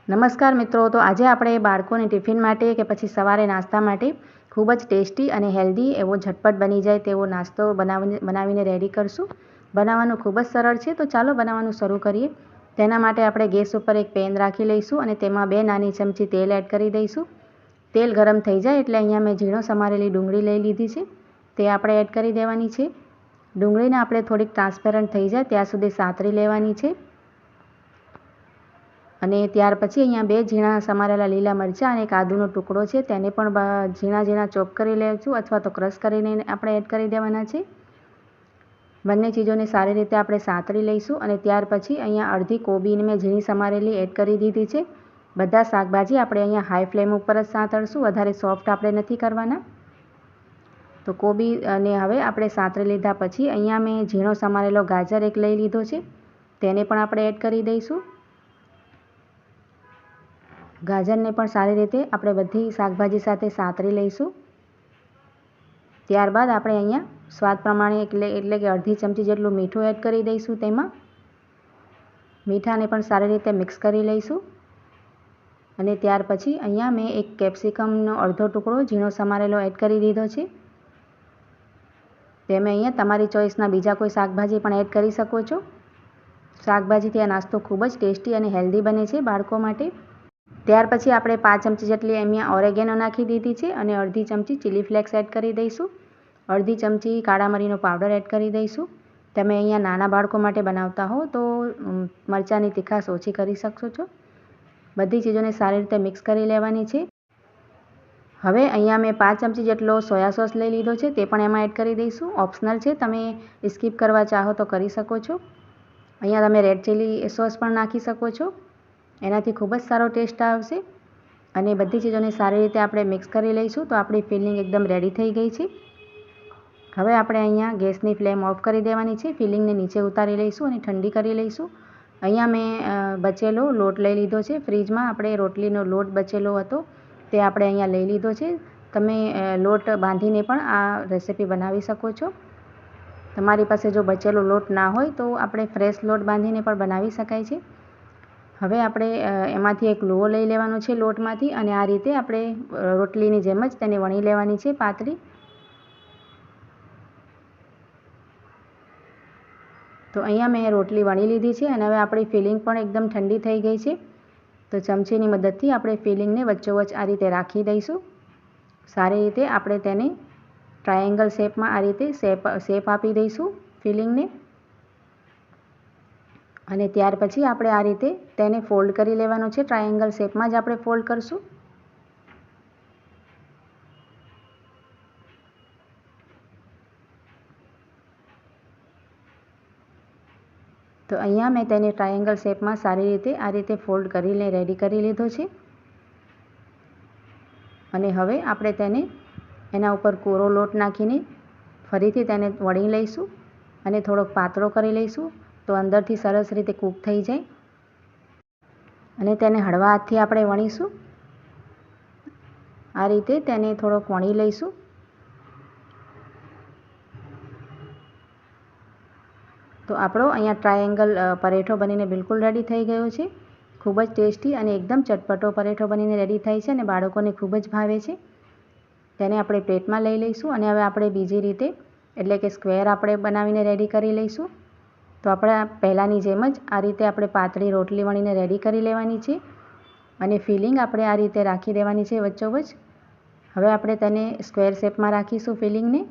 નમસ્કાર મિત્રો, તો આજે આપણે બાળકોને ટિફિન માટે કે પછી સવારે નાસ્તા માટે ખૂબ જ ટેસ્ટી અને હેલ્ધી એવો ઝટપટ બની જાય તેવો નાસ્તો બનાવીને રેડી કરશું. બનાવવાનું ખૂબ જ સરળ છે, તો ચાલો બનાવવાનું શરૂ કરીએ. તેના માટે આપણે ગેસ ઉપર એક પેન રાખી લઈશું અને તેમાં 2 નાની ચમચી તેલ એડ કરી દઈશું. તેલ ગરમ થઈ જાય એટલે અહીંયા મેં ઝીણો સમારેલી ડુંગળી લઈ લીધી છે, તે આપણે એડ કરી દેવાની છે. ડુંગળીને આપણે થોડીક ટ્રાન્સપેરન્ટ થઈ જાય ત્યાં સુધી સાતરી લેવાની છે. અને ત્યાર પછી અહીંયા 2 ઝીણા સમારેલા લીલા મરચાં અને એક આદુનો ટુકડો છે, તેને પણ ઝીણા ચોપ કરી લઈશું અથવા તો ક્રશ કરીને આપણે એડ કરી દેવાના છે. બંને ચીજોને સારી રીતે આપણે સાતરી લઈશું અને ત્યાર પછી અહીંયા અડધી કોબીને મેં ઝીણી સમારેલી એડ કરી દીધી છે. બધા શાકભાજી આપણે અહીંયા હાઈ ફ્લેમ ઉપર જ સાંતળશું, વધારે સોફ્ટ આપણે નથી કરવાના. તો કોબીને હવે આપણે સાંતળી લીધા પછી અહીંયા મેં ઝીણો સમારેલો ગાજર એક લઈ લીધો છે, તેને પણ આપણે એડ કરી દઈશું. ગાજરને પણ સારી રીતે આપણે બધી શાકભાજી સાથે સાતરી લઈશું. ત્યારબાદ આપણે અહીંયા સ્વાદ પ્રમાણે એટલે કે અડધી ચમચી જેટલું મીઠું એડ કરી દઈશું. તેમાં મીઠાને પણ સારી રીતે મિક્સ કરી લઈશું. અને ત્યાર પછી અહીંયા મેં એક કેપ્સિકમનો અડધો ટુકડો ઝીણો સમારેલો એડ કરી દીધો છે. તમે અહીંયા તમારી ચોઈસના બીજા કોઈ શાકભાજી પણ એડ કરી શકો છો. શાકભાજીથી આ નાસ્તો ખૂબ જ ટેસ્ટી અને હેલ્ધી બને છે બાળકો માટે. ત્યાર પછી આપણે 5 ચમચી જેટલી અહીંયા ઓરેગેનો નાખી દીધી છે અને અડધી ચમચી ચીલી ફ્લેક્સ એડ કરી દઈશું. અડધી ચમચી કાળા મરીનો પાવડર એડ કરી દઈશું. તમે અહીંયા નાના બાળકો માટે બનાવતા હો તો મરચાંની તીખાશ ઓછી કરી શકશો છો. બધી ચીજોને સારી રીતે મિક્સ કરી લેવાની છે. હવે અહીંયા મેં 5 ચમચી જેટલો સોયા સોસ લઈ લીધો છે, તે પણ એમાં એડ કરી દઈશું. ઓપ્શનલ છે, તમે સ્કીપ કરવા ચાહો તો કરી શકો છો. અહીંયા તમે રેડ ચીલી સોસ પણ નાખી શકો છો, એનાથી ખૂબ જ સારો ટેસ્ટ આવશે. અને બધી ચીજોને સારી રીતે આપણે મિક્સ કરી લઈશું. તો આપણી ફિલિંગ એકદમ રેડી થઈ ગઈ છે. હવે આપણે અહીંયા ગેસની ફ્લેમ ઓફ કરી દેવાની છે. ફિલિંગને નીચે ઉતારી લઈશું અને ઠંડી કરી લઈશું. અહીંયા મેં બચેલો લોટ લઈ લીધો છે. ફ્રીજમાં આપણે રોટલીનો લોટ બચેલો હતો, તે આપણે અહીંયા લઈ લીધો છે. તમે લોટ બાંધીને પણ આ રેસીપી બનાવી શકો છો. તમારી પાસે જો બચેલો લોટ ના હોય તો આપણે ફ્રેશ લોટ બાંધીને પણ બનાવી શકાય છે. હવે આપણે એમાંથી એક લુઓ લઈ લેવાનો છે લોટમાંથી અને આ રીતે આપણે રોટલીની જેમ જ તેને વણી લેવાની છે પાતળી. તો અહીંયા મેં રોટલી વણી લીધી છે અને હવે આપણી ફિલિંગ પણ એકદમ ઠંડી થઈ ગઈ છે. તો ચમચીની મદદથી આપણે ફિલિંગને વચ્ચોવચ્ચ આ રીતે રાખી દઈશું. સારી રીતે આપણે તેને ટ્રાયેંગલ શેપમાં આ રીતે શેપ આપી દઈશું ફિલિંગને. અને ત્યાર પછી આપણે આ રીતે તેને ફોલ્ડ કરી લેવાનું છે. ટ્રાયેંગલ શેપમાં જ આપણે ફોલ્ડ કરશું. તો અહીંયા મેં તેને ટ્રાયેંગલ શેપમાં સારી રીતે આ રીતે ફોલ્ડ કરીને રેડી કરી લીધો છે. અને હવે આપણે તેને એના ઉપર કોરો લોટ નાખીને ફરીથી તેને વણી લઈશું અને થોડોક પાતળો કરી લઈશું, તો અંદરથી સરસ રીતે કૂક થઈ જાય. અને તેને હળવા હાથથી આપણે વણીશું. આ રીતે તેને થોડોક વણી લઈશું. તો આપણો અહીંયા ટ્રાયેંગલ પરેઠો બનીને બિલકુલ રેડી થઈ ગયો છે. ખૂબ જ ટેસ્ટી અને એકદમ ચટપટો પરેઠો બનીને રેડી થાય છે અને બાળકોને ખૂબ જ ભાવે છે. તેને આપણે પ્લેટમાં લઈ લઈશું અને હવે આપણે બીજી રીતે એટલે કે સ્ક્વેર આપણે બનાવીને રેડી કરી લઈશું. તો આપણે પહેલાંની જેમ જ આ રીતે આપણે પાતળી રોટલી વણીને રેડી કરી લેવાની છે અને ફિલિંગ આપણે આ રીતે રાખી દેવાની છે વચ્ચોવચ્ચ. હવે આપણે તેને સ્ક્વેર શેપમાં રાખીશું ફિલિંગને.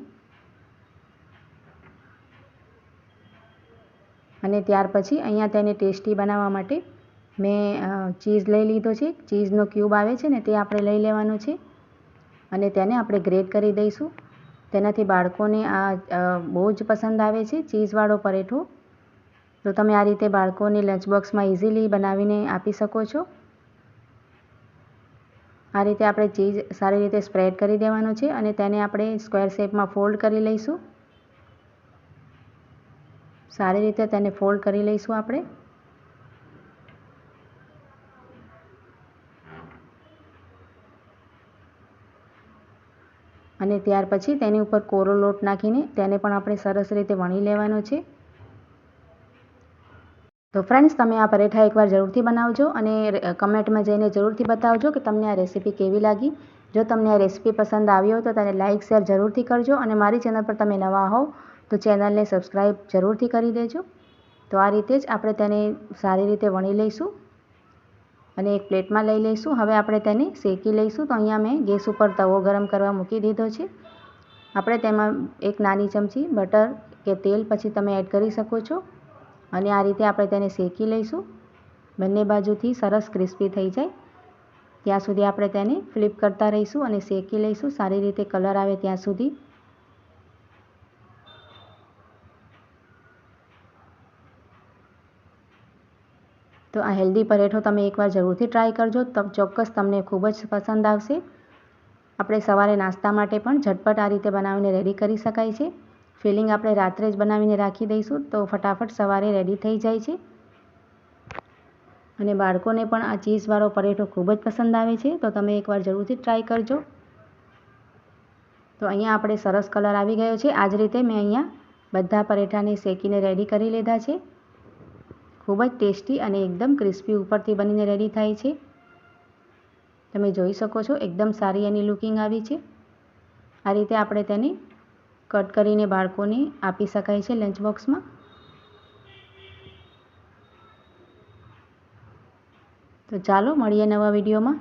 અને ત્યાર પછી અહીંયા તેને ટેસ્ટી બનાવવા માટે મેં ચીઝ લઈ લીધો છે. ચીઝનો ક્યુબ આવે છે ને, તે આપણે લઈ લેવાનો છે અને તેને આપણે ગ્રેટ કરી દઈશું. તેનાથી બાળકોને આ બહુ જ પસંદ આવે છે ચીઝવાળો પરેઠો. તો તમે આ રીતે બાળકોને લંચ બોક્સમાં ઇઝીલી બનાવીને આપી શકો છો. આ રીતે આપણે ચીઝ સારી રીતે સ્પ્રેડ કરી દેવાનો છે અને તેને આપણે સ્ક્વેર શેપમાં ફોલ્ડ કરી લઈશું. સારી રીતે તેને ફોલ્ડ કરી લઈશું આપણે. અને ત્યાર પછી તેની ઉપર કોરો લોટ નાખીને તેને પણ આપણે સરસ રીતે વણી લેવાનો છે. તો ફ્રેન્ડ્સ, તમે આ પરેઠા એકવાર જરૂરથી બનાવજો અને કમેન્ટમાં જઈને જરૂરથી બતાવજો કે તમને આ રેસીપી કેવી લાગી. જો તમને આ રેસીપી પસંદ આવી હોય તો તેને લાઇક શેર જરૂરથી કરજો અને મારી ચેનલ પર તમે નવા હોવ તો ચેનલને સબસ્ક્રાઈબ જરૂરથી કરી દેજો. તો આ રીતે જ આપણે તેને સારી રીતે વણી લઈશું અને એક પ્લેટમાં લઈ લઈશું. હવે આપણે તેને શેકી લઈશું. તો અહીંયા મેં ગેસ ઉપર તવો ગરમ કરવા મૂકી દીધો છે. આપણે તેમાં એક નાની ચમચી બટર કે તેલ પછી તમે એડ કરી શકો છો અને આ રીતે આપણે તેને શેકી લઈશું. બંને બાજુથી સરસ ક્રિસ્પી થઈ જાય ત્યાં સુધી આપણે તેને ફ્લિપ કરતા રહીશું અને શેકી લઈશું સારી રીતે કલર આવે ત્યાં સુધી. તો આ હેલ્ધી પરેઠો તમે એકવાર જરૂરથી ટ્રાય કરજો. ચોક્કસ તમને ખૂબ જ પસંદ આવશે. આપણે સવારે નાસ્તા માટે પણ ઝટપટ આ રીતે બનાવીને રેડી કરી શકાય છે. ફિલિંગ આપણે રાત્રે જ બનાવીને રાખી દઈશું તો ફટાફટ સવારે રેડી થઈ જાય છે અને બાળકોને પણ આ ચીઝવાળો પરેઠો ખૂબ જ પસંદ આવે છે. તો તમે એકવાર જરૂરથી ટ્રાય કરજો. તો અહીંયા આપણે સરસ કલર આવી ગયો છે. આ જ રીતે મેં અહીંયા બધા પરેઠાને શેકીને રેડી કરી લીધા છે. ખૂબ જ ટેસ્ટી અને એકદમ ક્રિસ્પી ઉપરથી બનીને રેડી થાય છે. તમે જોઈ શકો છો એકદમ સારી એની લુકિંગ આવી છે. આ રીતે આપણે તેને કટ કરીને બાળકોને આપી શકાય છે લંચ બોક્સમાં. તો ચાલો મળીએ નવા વિડીયોમાં.